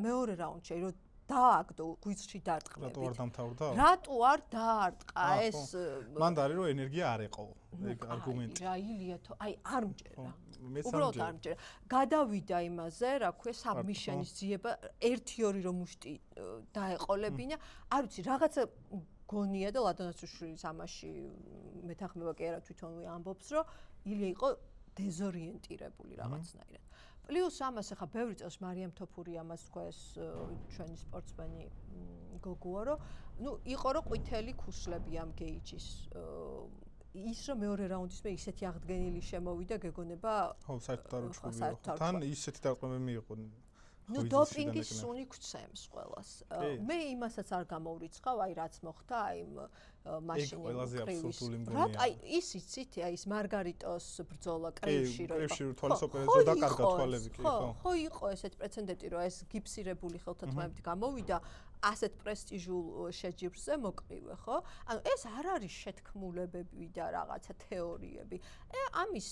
მეორე რაუნდში, რომ დააგდო გვიცში დარტყმებით.
რატო არ დამთავრდა?
რატო არ დაარტყა ეს?
მან დარი რომ ენერგია არ ეყო. ეგ არგუმენტი.
რა ილია თო, აი არ მჯერა. უბრალოდ არ მჯერა. გადავიდა იმაზე, რა ქვია, საბმიშენის ძიება 1-2 რომ მუშტი დაეყოლებინა. არ ვიცი, რაღაცა გონია და ლადონაცუშვილის ამაში მეთანხმება კი არა თვითონვე ამბობს, რომ ილია იყო დეზორიენტირებული რაღაცნაირად. პლუს ამას ახლა ბევრი წელს მარიამ თოფური ამას თქვა ეს ჩვენი სპორტსმენი გოგოა, რომ ნუ იყო რომ ყვითელი ქუსლები ამ გეიჯის ის რომ მეორე რაუნდის მე ისეთი აღდგენილი შემოვიდა გეგონება
ხო საერთოდ არ უჩვენია თან ისეთი დარტყმები მიიღო
ნუ დოპინგის სუნი გვცემს ყველას. მე იმასაც არ გამოვრიცხავ, აი რაც მოხდა, აი მაშინ
ყველაზე აბსურდული მგონია.
აი ის იცით, აი ის მარგარიტოს ბრძოლა კრივში რო
კრივში თვალის ოპერაციო დაკარგა თვალები კი ხო?
ხო, იყო ესეთ პრეცედენტი, რომ ეს გიფსირებული ხელთათმებით გამოვიდა ასეთ პრესტიჟულ შეჯიბრზე მოკრივე, ხო? ანუ ეს არ არის შეთქმულებები და რაღაცა თეორიები. ამის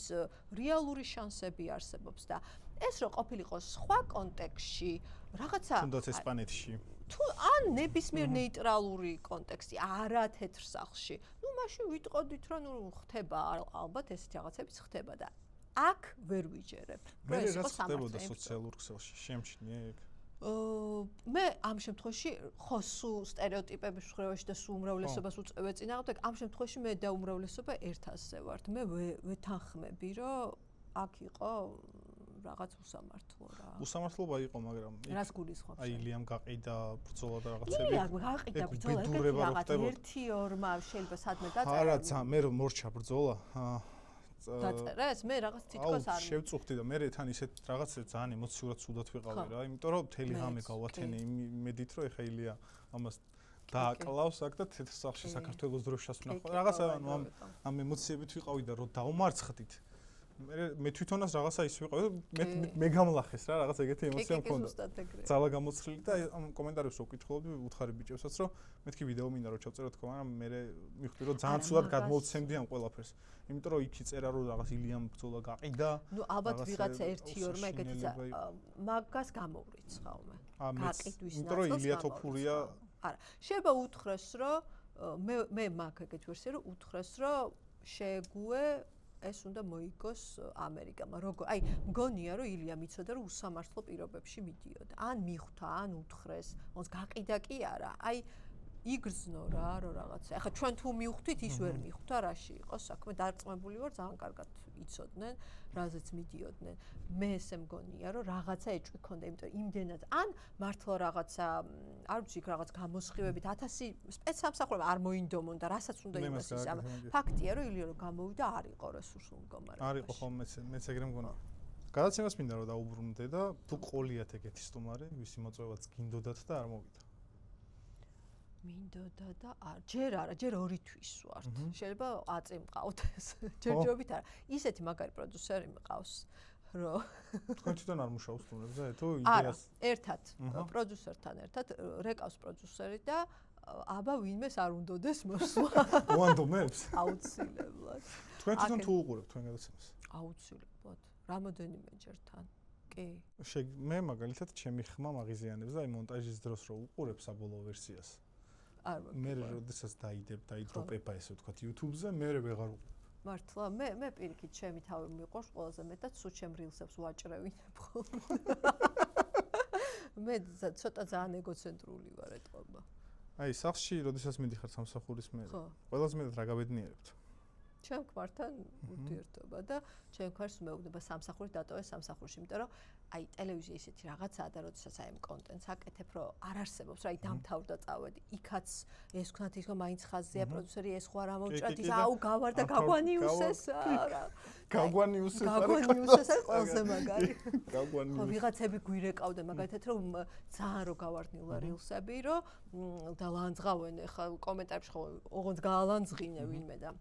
რეალური შანსები არსებობს და ეს რო ყოფილიყო სხვა კონტექსტში, რაღაცა
თუნდაც ესპანეთში.
თუ ან ნებისმიერ ნეიტრალური კონტექსტი, არა თეთრ სახლში. ნუ მაშინ ვიტყოდით, რომ ნუ ხდება ალბათ ესეთი რაღაცებიც ხდება და აქ ვერ ვიჯერებ.
მე რაც ხდებოდა სოციალურ ქსელში, შემჩნია ეგ.
მე ამ შემთხვევაში ხო სულ სტერეოტიპების ხრევაში და სულ უმრავლესობას უწევე წინააღმდეგ, ამ შემთხვევაში მე და უმრავლესობა ერთ ასზე ვართ. მე ვეთანხმები, რომ აქ იყო რაღაც უსამართლო რა.
უსამართლობა იყო, მაგრამ
რას გულისხმობს?
აი ილიამ გაყიდა ბრძოლა და რაღაცები.
ილიამ გაყიდა ბრძოლა, რაღაც 1-2 შეიძლება სადმე დაწერა.
არა, მე რომ მორჩა ბრძოლა,
დაწერა ეს მე რაღაც თითქოს არ
შევწუხდი და მე თან ისეთ რაღაცა ძალიან ემოციურად სუდად ვიყავი რა, იმიტომ რომ მთელი ღამე გავათენე იმედით რომ ეხა ილია ამას დააკლავს აქ და თეთრ სახლში საქართველოს დროშას ვნახო. რაღაცა ამ ემოციებით ვიყავი და რომ დავმარცხდით. მე თვითონაც რაღაცა ის ვიყავი, მე გამლახეს რა, რაღაც ეგეთი ემოცია მქონდა. ძალა გამოცხლილი და ამ კომენტარებს ვკითხულობდი უთხარი ბიჭებსაც, რომ მეთქი ვიდეო მინდა რომ ჩავწერო თქო, მაგრამ მე მივხვდი რომ ძალიან ცუდად გადმოვცემდი ამ ყველაფერს. იმიტომ რომ იქ იწერა რომ რაღაც ილიამ ბრძოლა გაყიდა.
ნუ ალბათ ვიღაცა 1-2 ეგეთი მაგას გამოვრიცხავ მე. გაყიდვის
იმიტომ რომ ილია თოფურია.
არა, შეიძლება უთხრეს რომ მე მაგ ეგეთ ვერსია რომ უთხრეს რომ შეგუე ეს უნდა მოიგოს ამერიკამ. როგორ? აი, მგონია რომ ილიამ იცოდა რომ უსამართლო პირობებში მიდიოდა. ან მიხვდა, ან უთხრეს,ոնს გაყიდა კი არა. აი იგრძნო რა, რომ რაღაცა. ახლა ჩვენ თუ მივხვდით, ის ვერ მიხვდა, რაში იყო საქმე. დარწმუნებული ვარ, ძალიან კარგად იცოდნენ, რაზეც მიდიოდნენ. მე ესე მგონია, რომ რაღაცა ეჭვი ქონდა, იმიტომ იმდენად ან მართლა რაღაცა, არ ვიცი, რაღაც გამოსხივებით 1000 სპეცსამსახურება არ მოინდომონ და რასაც უნდა იმას ისა. ფაქტია, რომ ილია რომ გამოვიდა, არ იყო რესურსულ მდგომარეობაში.
არ იყო ხოლმე მეც ეგრე მგონა. გადაცემას მინდა რომ დაუბრუნდე და თუ ყოლიათ ეგეთი სტუმარი, ვისი მოწვევაც გინდოდათ და არ მოვიდა.
მინდოდა და ჯერ არა, ჯერ 2 თვის ვართ. შეიძლება აწი მყავდეს. ჯერჯერობით არა. ისეთი მაგარი პროდიუსერი მყავს, რომ
თქვენ თვითონ არ მუშაობთ სტუმრებზე, თუ იდეას
ერთად, პროდიუსერთან ერთად რეკავს პროდიუსერი და აბა ვინმეს არ უნდოდეს მოსვლა.
უანდომებს?
აუცილებლად.
თქვენ თვითონ თუ უყურებთ თქვენ გადაცემას?
აუცილებლად. რამოდენიმეჯერთან. კი.
მე მაგალითად ჩემი ხმა მაღიზიანებს და აი მონტაჟის დროს რო უყურებ საბოლოო ვერსიას. მე როდესაც დაიდებ და იდროპება ესე ვთქვათ YouTube-ზე, მე ვეღარ უყურებ.
მართლა მე პირიქით ჩემი თავი მიყვარს ყველაზე მეტად სულ ჩემ რილსებს ვაჭრევინებ ხოლმე. მე ცოტა ძალიან ეგოცენტრული ვარ ეთქობა.
აი სახლში როდესაც მიდიხარ სამსახურის მე ყველაზე მეტად რა გაბედნიერებთ?
ჩემ ქმართან ურთიერთობა და ჩემ ქმარს მეუბნება სამსახური დატოვე სამსახურში, იმიტომ რომ აი ტელევიზია ისეთი რაღაცაა და როდესაც აი ამ კონტენტს აკეთებ, რომ არ არსებობს, რა აი დამთავრდა წავედი. იქაც ეს ვქნათ ის რომ მაინც ხაზია პროდიუსერი ეს ხო არ ამოჭრათ ის აუ გავარდა გაგვანიუსეს რა.
გაგვანიუსეს
არის ყველაზე მაგარი.
გაგვანიუსეს.
ხო ვიღაცები გვირეკავდნენ მაგალითად რომ ძალიან რო გავარდნილა რილსები, რომ და ლანძღავენ ხა კომენტარებში ხო ოღონდ გაალანძღინე ვინმე და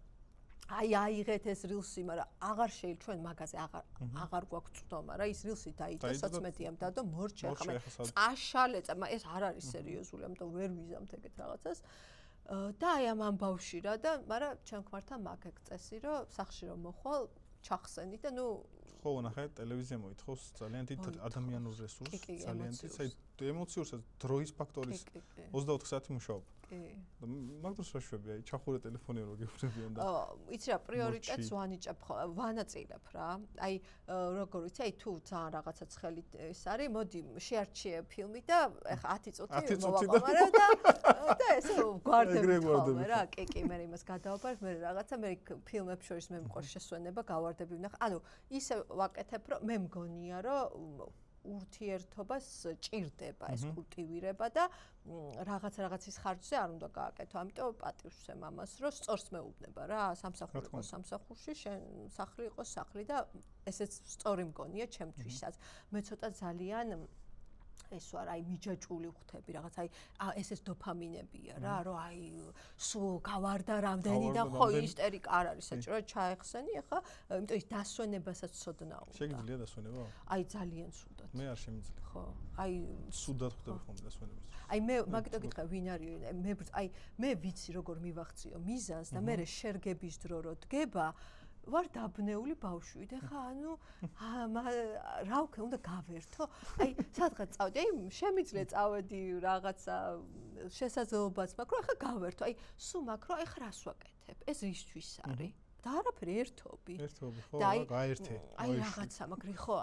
აი აიღეთ ეს რილსი, მაგრამ აღარ შეიძლება ჩვენ მაგაზე აღარ გვაქვს წვდომა რა, ის რილსი დაიდო 13-ემ დადო მორჩა ხა წაშალეცა, ეს არ არის სერიოზული, ამიტომ ვერ ვიზამთ ეგეთ რაღაცას. და აი ამ ბავში რა და, მაგრამ ჩვენ ქმართან მაგ ეგ წესი, რომ სახში რომ მოხვალ, ჩახსენით და ნუ
ხო, ნახე, ტელევიზია მოითხოვს ძალიან დიდ ადამიანურ რესურსს, ძალიან დიდ, აი ემოციურსაც, დროის ფაქტორის 24 საათი მუშაობა. მაგ დროს ვაშვები, აი ჩახურე ტელეფონი რო გეუბნებიან და
იცი რა, პრიორიტეტს ვანიჭებ ხოლმე, ვანაწილებ რა. აი როგორ ვიცი, აი თუ ძალიან რაღაცა ცხელი ის არის, მოდი შეარჩიე ფილმი და ეხა 10 წუთი მოვაყარე და ესე გვარდები ხოლმე რა. კი, მე იმას გადავაბარ, მე რაღაცა მე ფილმებს შორის მე მყავს შესვენება, გავარდები ვნახე. ანუ ისე ვაკეთებ, რომ მე მგონია, რომ ურთიერთობას ჭირდება ეს კულტივირება და რაღაცის ხარჯზე არ უნდა გააკეთო. ამიტომ პატივს ვცემ ამას, რომ სწორს მეუბნება რა, სამსახური იყოს სამსახურში, შენ სახლი იყოს სახლი და ესეც სწორი მგონია ჩემთვისაც. მე ცოტა ძალიან ეს ვარ აი მიჯაჭვული ხვდები რაღაც აი ეს დოფამინებია რა რომ აი სულ გავარდა რამდენი და ხო ისტერიკა არ არის საჭირო ჩაეხსენი ახლა იმიტომ ის დასვენებასაც ცოდნა უნდა
შეგიძლია დასვენება?
აი ძალიან სუდად
მე არ შემიძლია.
ხო აი
სუდად ხვდები ხოლმე დასვენებას.
აი მე მაგიტო გითხრა ვინ არის მე ვიცი როგორ მივახციო მიზანს და მე შერგების დრო რო დგება ვარ დაბნეული ბავშვი და ხა ანუ რა ვქნა უნდა გავერთო აი სადღაც წავდი აი შემიძლია წავედი რაღაცა შესაძლებლობაც მაქვს რომ ხა გავერთო აი სულ მაქვს რომ აი ხა რას ვაკეთებ ეს რისთვის არის და არაფერი ერთობი
ხო გაერთე
აი რაღაცა მაგრამ ხო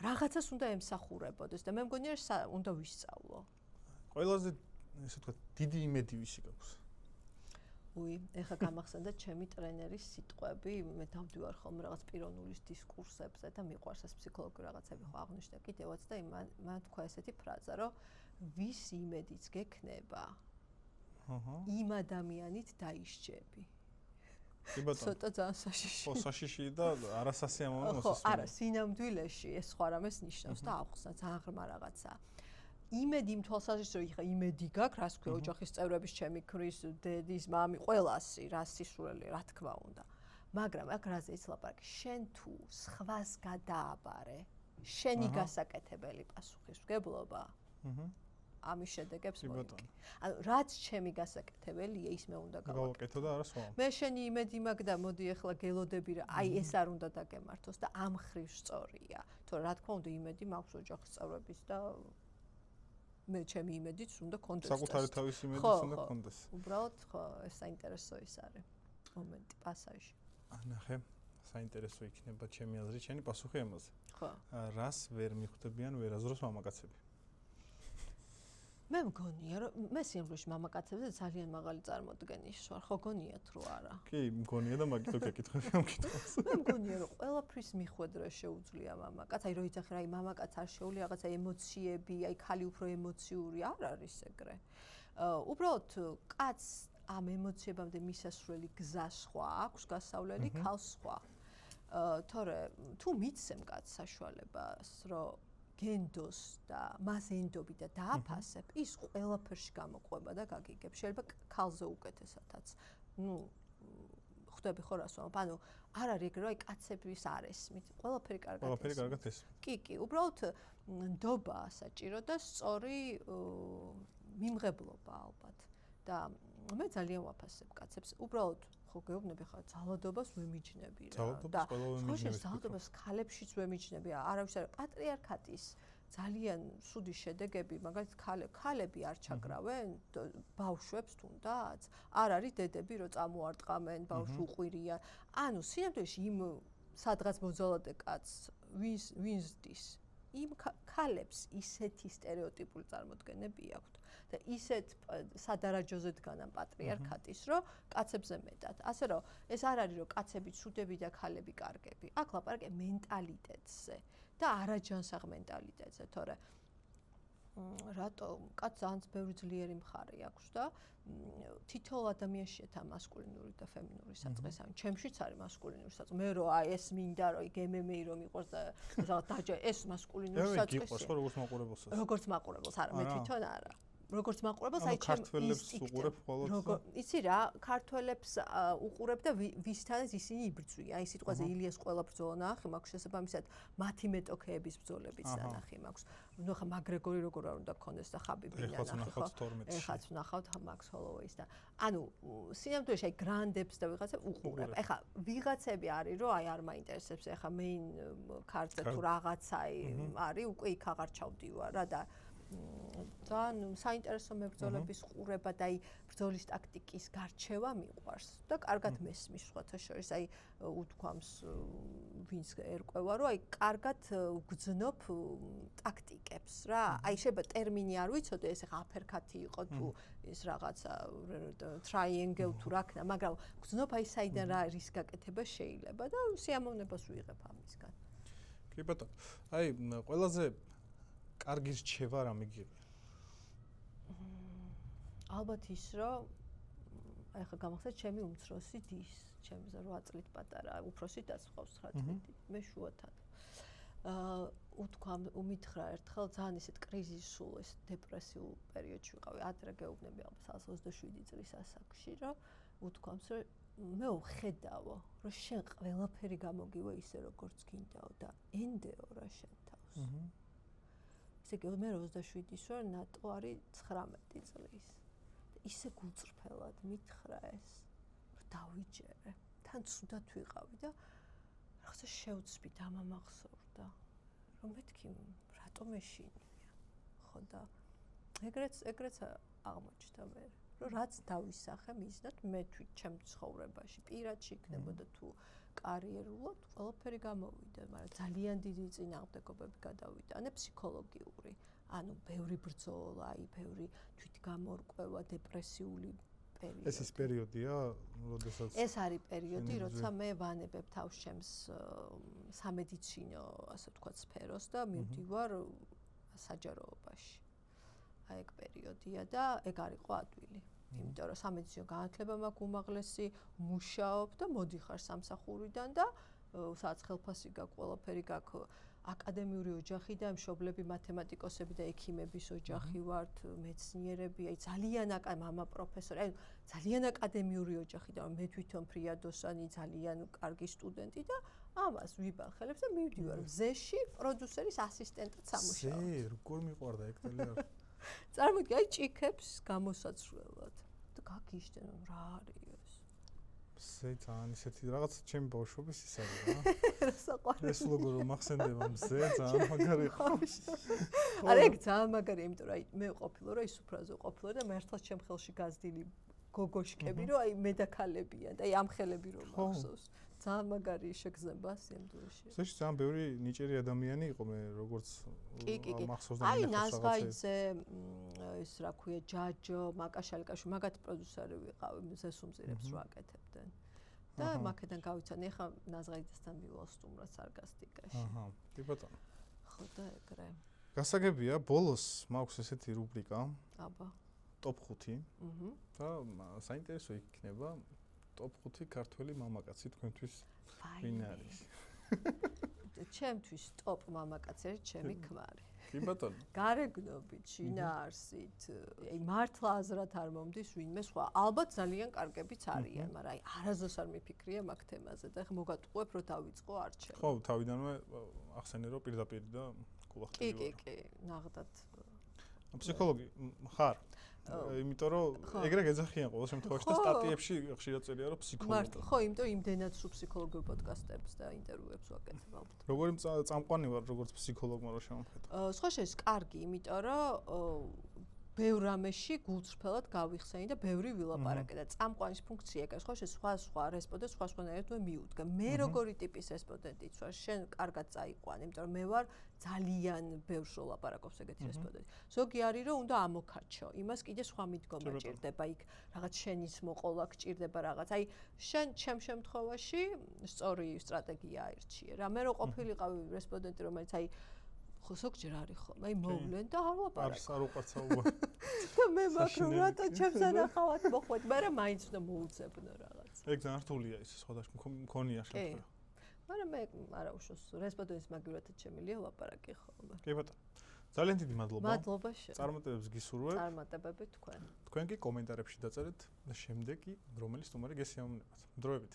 რაღაცას უნდა ემსახურებოდეს და მე მგონია უნდა ვისწავლო
ყველაზე ესე ვთქვათ დიდი იმედი ვისი გაქვს
უი, ეხლა გამახსენდა ჩემი ტრენერის სიტყვები, მე დავდივარ ხოლმე რაღაც პიროვნულის დისკურსებზე და მიყვარს ეს ფსიქოლოგიური რაღაცები ხო აღნიშნე კიდევაც და მან თქვა ესეთი ფრაზა, რომ ვის იმედიც გექნება, იმ ადამიანით დაისჯები.
კი ბატონო.
ცოტა ძალიან საშიში.
ხო, საშიში და არასასიამოვნო მოსასწრაფო.
ხო, არა, სინამდვილეში ეს სხვა რამეს ნიშნავს და ახსნა ძალიან ღრმა რაღაცა. იმედი იმ თვალსაზრისით რომ იხა იმედი გაქვს, რას ქვია ოჯახის წევრების, ჩემი ქმრის, დედის, მამი, ყველასი, რა სისულელი, რა თქმა უნდა. მაგრამ აქ რაზე იცლაპარაკი, შენ თუ სხვას გადააბარე, შენი გასაკეთებელი პასუხისმგებლობა. ამის შედეგებს მოიგე. ანუ რაც ჩემი გასაკეთებელია, ის მე უნდა
გავაკეთო და არა სხვა.
მე შენი იმედი მაქვს და მოდი ახლა გელოდები რა, აი ეს არ უნდა დაგემართოს და ამ ხრივ სწორია. თორე რა თქმა უნდა იმედი მაქვს ოჯახის წევრების და მე ჩემი იმედიც უნდა კონდეს.
საკუთარი თავის იმედიც უნდა კონდეს.
უბრალოდ ხო, ეს საინტერესო ის არის მომენტი, პასაჟი.
ნახე, საინტერესო იქნება ჩემი აზრით, შენი პასუხი ამაზე.
ხო.
რას ვერ მიხვდებიან ვერაზროს მამაკაცები?
მე მგონია რომ მე სიმბლში მამაკაცებზე ძალიან მაღალი წარმოდგენის ვარ, ხო გონიათ რომ არა?
კი, მგონია და მაგითო გეკითხები ამ კითხვას.
მე მგონია რომ ყველაფრის მიხვედრა შეუძლია მამაკაც, აი რო იცახე რა, აი მამაკაც არ შეუძლია რაღაცა ემოციები, აი ხალი უფრო ემოციური არ არის ეგრე. უბრალოდ კაც ამ ემოციებამდე მისასვლელი გზა სხვა აქვს, გასავლელი ქალს სხვა. თორე თუ მიცემ კაც საშუალებას, რომ გენდოს და მას ენდობი და დააფასებ, ის ყველაფერში გამოყვება და გაგიგებ. შეიძლება ქალზე უკეთესათაც. ნუ ხვდები ხო რას ვამბობ? ანუ არ არის ეგრე, რომ აი კაცების არ ესმით. ყველაფერი კარგად ესმით.
ყველაფერი კარგად ესმით.
კი, უბრალოდ ნდობა საჭირო და სწორი მიმღებლობა ალბათ. და მე ძალიან ვაფასებ კაცებს. უბრალოდ ხო გეუბნები ხა ძალადობას ვემიჯნები რა
და
ძალადობას ქალებშიც ვემიჯნები არავის არ პატრიარქატის ძალიან სუდი შედეგები მაგალითად ქალები არ ჩაგრავენ ბავშვებს თუნდაც არ არის დედები რომ წამოარტყამენ ბავშვი უყვირია ანუ სინამდვილეში იმ სადღაც მოძალადე კაცს ვინსდის იმ ქალებს ისეთი სტერეოტიპული წარმოდგენები აქვთ და ისეთ სადარაჯოზე დგანან პატრიარქატის, რომ კაცებზე მეტად. ასე რომ ეს არ არის რომ კაცები ცუდები და ქალები კარგები. აქ ლაპარაკია მენტალიტეტზე და არაჯანსაღ მენტალიტეტზე, თორე რატო კაც ძალიან ბევრი ძლიერი მხარე აქვს და თითოეულ ადამიანშია თა მასკულინური და ფემინური საწყისავი. ჩემშიც არის მასკულინური საწყისი. მე რომ აი ეს მინდა რომ გემემეი რომ იყოს და რაღაც დაჯა ეს მასკულინური საწყისი.
გიყვარს ხო როგორც მაყურებელს?
როგორც მაყურებელს, არა, მე თვითონ არა. როგორც მაყურებელს, აი
ქართველებს უყურებ მხოლოდ.
იცი რა, ქართველებს უყურებ და ვისთანაც ისინი იბრძვიან. აი სიტყვაზე ილიას ყველა ბრძოლა ნახე, მაქვს შესაბამისად მათი მეტოქეების ბრძოლებიც ნახე მაქვს. ნუ ხა მაგრეგორი როგორ არ უნდა გქონდეს და ხაბიბი ნახე ხო? ეხაც ვნახავთ მაქს ჰოლოვეის და ანუ სინამდვილეში აი გრანდებს და ვიღაცებს უყურებ. ეხა ვიღაცები არის რომ აი არ მაინტერესებს ეხა მეინ ქარტზე თუ რაღაცა არის უკვე იქ აღარ ჩავდივარ რა და ძალიან საინტერესო მებრძოლების ყურება და აი ბრძოლის ტაქტიკის გარჩევა მიყვარს და კარგად მესმის სხვათა შორის აი უთქვამს ვინც ერკვევა რომ აი კარგად გძნობ ტაქტიკებს რა აი შეიძლება ტერმინი არ ვიცოდე ეს ახლა აფერქათი იყო თუ ეს რაღაცა ტრაიენგელ თუ რა ქნა მაგრამ გძნობ აი საიდან რა რის გაკეთება შეიძლება და სიამოვნებას ვიღებ ამისგან
კი ბატონო აი ყველაზე კარგი რჩევა რა მიგიღია?
ალბათ ის რომ აი ხა გამახსენე ჩემი უმცროსი დის, ჩემზე 8 წლით პატარა, უფროსი დაც ხავს 9 წლით, მე შუათან. უთქვამ უმითხრა ერთხელ ძალიან ისეთ კრიზისულ ეს დეპრესიულ პერიოდში ვიყავი ადრე გეუბნები ალბათ 27 წლის ასაკში რომ უთქვამს რომ მე ვხედავო რომ შენ ყველაფერი გამოგივა ისე როგორც გინდაო და ენდეო რა შენ თავს ესე იგი მე 27-ის ვარ ნატო არის 19 წლის ისე გულწრფელად მითხრა ეს რომ დავიჯერე თან ცუდად ვიყავი და რაღაცა შევწვით ამამახსოვრდა რომ მეთქი რატომ ეშინია ხო და ეგრეც აღმოჩნდა მე რომ რაც დავისახე მიზნად მე თვით ჩემ ცხოვრებაში პირადში იქნებოდა თუ კარიერულად ყველაფერი გამოვიდა მაგრამ ძალიან დიდი წინააღმდეგობები გადავიტანე ფსიქოლოგიური ანუ ბევრი ბრძოლა აი ბევრი თვითგამორკვევა დეპრესიული პერიოდი
ეს ის პერიოდია როდესაც
ეს არის პერიოდი როცა მე ვანებებ თავს ჩემს სამედიცინო ასე ვთქვათ სფეროს და მივდივარ საჯაროობაში აი ეგ პერიოდია და ეგ არისო ადვილი იმიტომ რომ სამედიცინო განათლება მაქვს უმაღლესი მუშაობ და მოდიხარ სამსახურიდან და სადაც ხელფასი გაქვს ყველაფერი გაქვს აკადემიური ოჯახი და მშობლები მათემატიკოსები და ექიმების ოჯახი ვართ მეცნიერები აი ძალიან მამა პროფესორი აი ძალიან აკადემიური ოჯახი და მე თვითონ ფრიადოსანი ძალიან კარგი სტუდენტი და ამას ვიბახელებს და მივდივარ მზეში პროდიუსერის ასისტენტად სამუშაოდ
ზე როგორ მიყვარდა ეგ ტელეარ
წარმოიდგინე აი ჭიქებს გამოსაცვლელად და გაგიჟდნენ რომ რა არის
მზე ძალიან ისეთი რაღაც ჩემი ბავშვობის ის არის რა
საყვარელი
ეს ლოგო რომ მახსენდება მზე ძალიან მაგარი
არა ეგ ძალიან მაგარია იმიტომ რომ აი მე ყოფილი რა ის უფრაზე ყოფილი და მართლაც ჩემ ხელში გაზდილი გოგოშკები რომ აი მედაქალებიან და აი ამ ხელები რომ მახსოვს ძალიან მაგარი შეგრძნება სიამდვილეში
ეს ძალიან ბევრი ნიჭიერი ადამიანი იყო მე როგორც მახსოვს და
აი ნაზღაიძე ეს რა ქვია ჯაჯო მაკაშალიკაშვილი მაგათ პროდიუსერი ვიყავი მზესუმზირებს რო აკეთებდნენ და მაქედან გავიცანი ახლა ნაზღაიძესთან მივალ სტუმრად სარგასტიკაში
აჰა კი ბატონო
ხო და ეგრე
გასაგებია ბოლოს მაქვს ესეთი რუბრიკა
აბა
ტოპ 5 და საინტერესო იქნება ტოპ 5 ქართველი მამაკაცი თქვენთვის ვინ არის
ჩემთვის ტოპ მამაკაცი არის ჩემი ქმარი
კი ბატონო
გარეგნობით შინაარსით აი მართლა აზრად არ მომდის ვინმე სხვა ალბათ ძალიან კარგებიც არიან მაგრამ აი არაზოს არ მიფიქრია მაგ თემაზე და ახლა მოგატყუებ რომ დავიწყო არჩევა
ხო თავიდანვე ახსენე რომ პირდაპირ და გულახდები ვარ
კი ნაღდად
ფსიქოლოგი ხარ იმიტომ რომ ეგრე გეძახიან ყოველ შემთხვევაში და სტატიებში ხშირად წერია რომ ფსიქოლოგი
მართლა ხო იმიტომ იმდენად სულ ფსიქოლოგიურ პოდკასტებს და ინტერვიუებს ვაკეთებ ალბათ
როგორი წამყვანი ვარ როგორც ფსიქოლოგმა რომ შემოვხედო
სხვა შეეს კარგი იმიტომ რომ ბევრ რამეში გულწრფელად გავიხსენი და ბევრი ვილაპარაკე და წამყვანის ფუნქცია ეგ არის სხვა რესპონდენტს სხვანაირად მე მიუდგა მე როგორი ტიპის რესპონდენტიც ვარ შენ კარგად წაიყვან იმიტომ რომ მე ვარ ძალიან ბევრს ვლაპარაკობს ეგეთი რესპონდენტი ზოგი არის რომ უნდა ამოქაჩო იმას კიდე სხვა მიდგომა ჭირდება იქ რაღაც შენის მოყოლა გჭირდება რაღაც აი შენ ჩემ შემთხვევაში სწორი სტრატეგია აირჩიე რა მე რო ყოფილიყავი რესპონდენტი რომელიც აი ხო ზოგჯერ არის ხოლმე აი მოვლენ და არ ლაპარაკ
არ უყარცაობა
და მე მაქრო რატო ჩემს ანახავად მოხვედ მაგრამ მაინც უნდა მოუძებნო რაღაც
ეგ ძალიან რთულია ის სხვადასხვა მქონია შემთხვევა
მაგრამ მე არა უშოს რესპონდენტის მაგივრათად შემილია ლაპარაკი ხოლმე
კი ბატონო ძალიან დიდი მადლობა
მადლობა შენ
წარმატებებს გისურვებ
წარმატებები თქვენ
თქვენ კი კომენტარებში დაწერეთ და შემდეგი რომელი სტუმარი გესიამოვნებათ დროებით